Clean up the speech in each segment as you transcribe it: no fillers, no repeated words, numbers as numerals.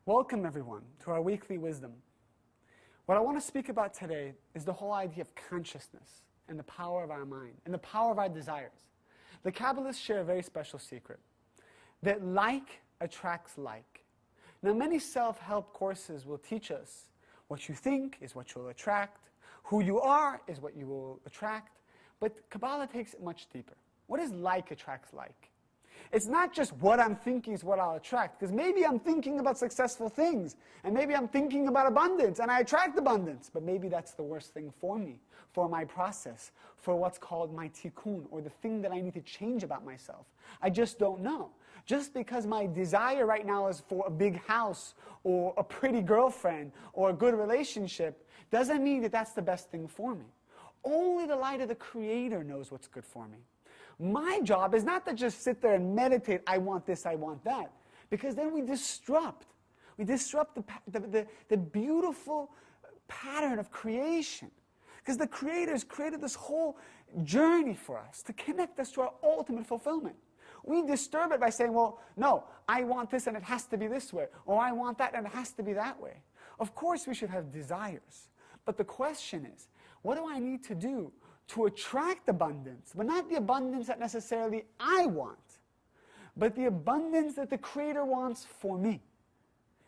Welcome everyone to our weekly wisdom. What I want to speak about today is the whole idea of consciousness and the power of our mind and the power of our desires. The Kabbalists share a very special secret, that like attracts like. Now many self-help courses will teach us what you think is what you'll attract, who you are is what you will attract, but Kabbalah takes it much deeper. What is like attracts like? It's not just what I'm thinking is what I'll attract, because maybe I'm thinking about successful things, and maybe I'm thinking about abundance, and I attract abundance, but maybe that's the worst thing for me, for my process, for what's called my tikkun, or the thing that I need to change about myself. I just don't know. Just because my desire right now is for a big house, or a pretty girlfriend, or a good relationship, doesn't mean that that's the best thing for me. Only the light of the Creator knows what's good for me. My job is not to just sit there and meditate, I want this, I want that. Because then we disrupt. We disrupt the beautiful pattern of creation. Because the Creator has created this whole journey for us to connect us to our ultimate fulfillment. We disturb it by saying, well, no, I want this and it has to be this way. Or I want that and it has to be that way. Of course we should have desires. But the question is, what do I need to do to attract abundance, but not the abundance that necessarily I want, but the abundance that the Creator wants for me,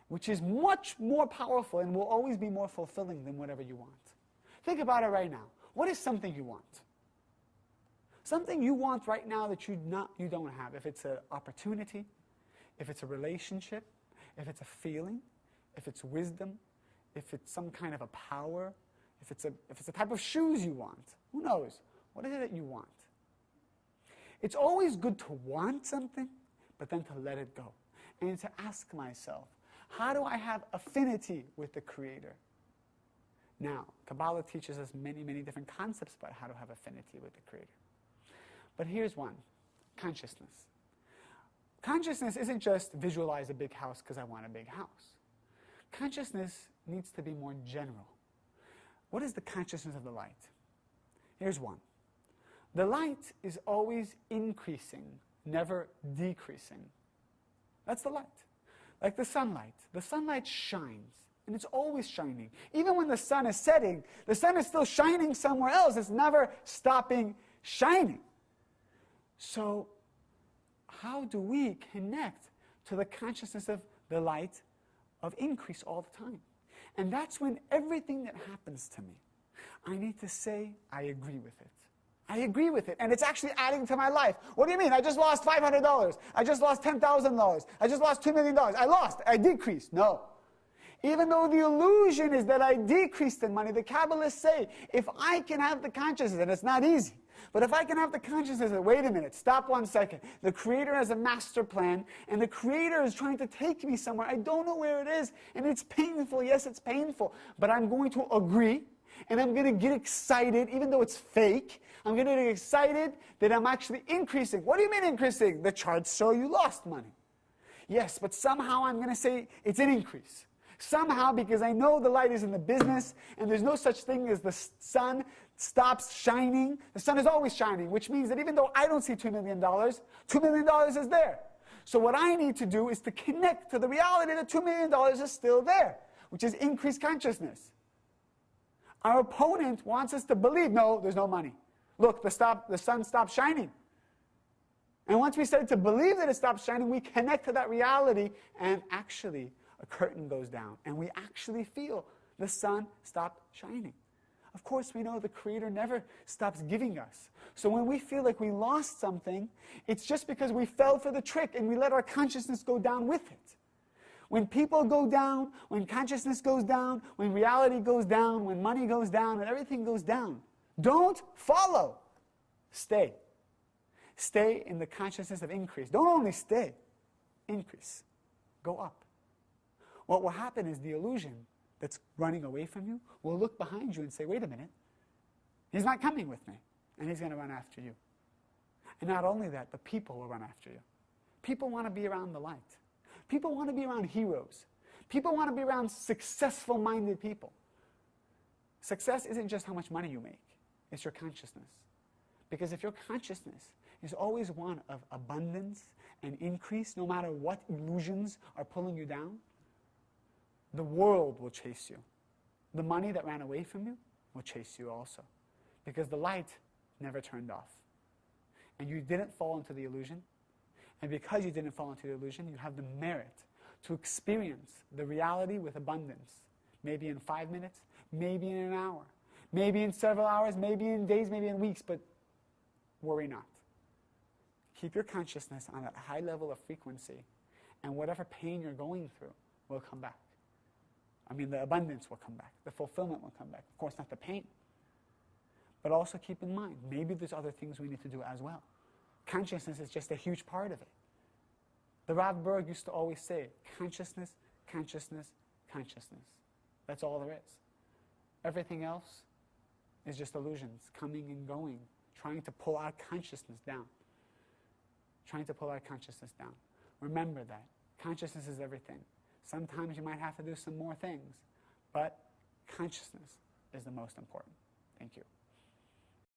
which is much more powerful and will always be more fulfilling than whatever you want. Think about it right now. What is something you want? Something you want right now that you don't have. If it's an opportunity, if it's a relationship, if it's a feeling, if it's wisdom, if it's some kind of a power, if it's a type of shoes you want, who knows? What is it that you want? It's always good to want something, but then to let it go. And to ask myself, how do I have affinity with the Creator? Now, Kabbalah teaches us many, many different concepts about how to have affinity with the Creator. But here's one, consciousness. Consciousness isn't just visualize a big house because I want a big house. Consciousness needs to be more general. What is the consciousness of the light? Here's one. The light is always increasing, never decreasing. That's the light. Like the sunlight. The sunlight shines, and it's always shining. Even when the sun is setting, the sun is still shining somewhere else. It's never stopping shining. So, how do we connect to the consciousness of the light of increase all the time? And that's when everything that happens to me, I need to say, I agree with it. I agree with it. And it's actually adding to my life. What do you mean? I just lost $500. I just lost $10,000. I just lost $2 million. I decreased. No. Even though the illusion is that I decreased in money, the Kabbalists say, if I can have the consciousness, and it's not easy, but if I can have the consciousness that, wait a minute, stop 1 second. The Creator has a master plan, and the Creator is trying to take me somewhere. I don't know where it is, and it's painful. Yes, it's painful, but I'm going to agree, and I'm going to get excited, even though it's fake. I'm going to get excited that I'm actually increasing. What do you mean increasing? The charts show you lost money. Yes, but somehow I'm going to say it's an increase. Somehow, because I know the light is in the business, and there's no such thing as the sun stops shining. The sun is always shining, which means that even though I don't see $2 million, $2 million is there. So what I need to do is to connect to the reality that $2 million is still there, which is increased consciousness. Our opponent wants us to believe, no, there's no money. Look, the sun stopped shining. And once we start to believe that it stops shining, we connect to that reality, and actually a curtain goes down, and we actually feel the sun stop shining. Of course, we know the Creator never stops giving us. So when we feel like we lost something, it's just because we fell for the trick and we let our consciousness go down with it. When people go down, when consciousness goes down, when reality goes down, when money goes down, and everything goes down, don't follow. Stay. Stay in the consciousness of increase. Don't only stay, increase. Go up. What will happen is the illusion that's running away from you will look behind you and say, wait a minute, he's not coming with me, and he's going to run after you. And not only that, but people will run after you. People want to be around the light. People want to be around heroes. People want to be around successful-minded people. Success isn't just how much money you make. It's your consciousness. Because if your consciousness is always one of abundance and increase, no matter what illusions are pulling you down, The world will chase you. The money that ran away from you will chase you also. Because the light never turned off. And you didn't fall into the illusion. And because you didn't fall into the illusion, you have the merit to experience the reality with abundance. Maybe in 5 minutes, maybe in an hour, maybe in several hours, maybe in days, maybe in weeks, but worry not. Keep your consciousness on that high level of frequency, and whatever pain you're going through will come back. I mean, the abundance will come back. The fulfillment will come back. Of course, not the pain. But also keep in mind, maybe there's other things we need to do as well. Consciousness is just a huge part of it. The Rav Berg used to always say, consciousness, consciousness, consciousness. That's all there is. Everything else is just illusions, coming and going, trying to pull our consciousness down. Trying to pull our consciousness down. Remember that. Consciousness is everything. Sometimes you might have to do some more things, but consciousness is the most important. Thank you.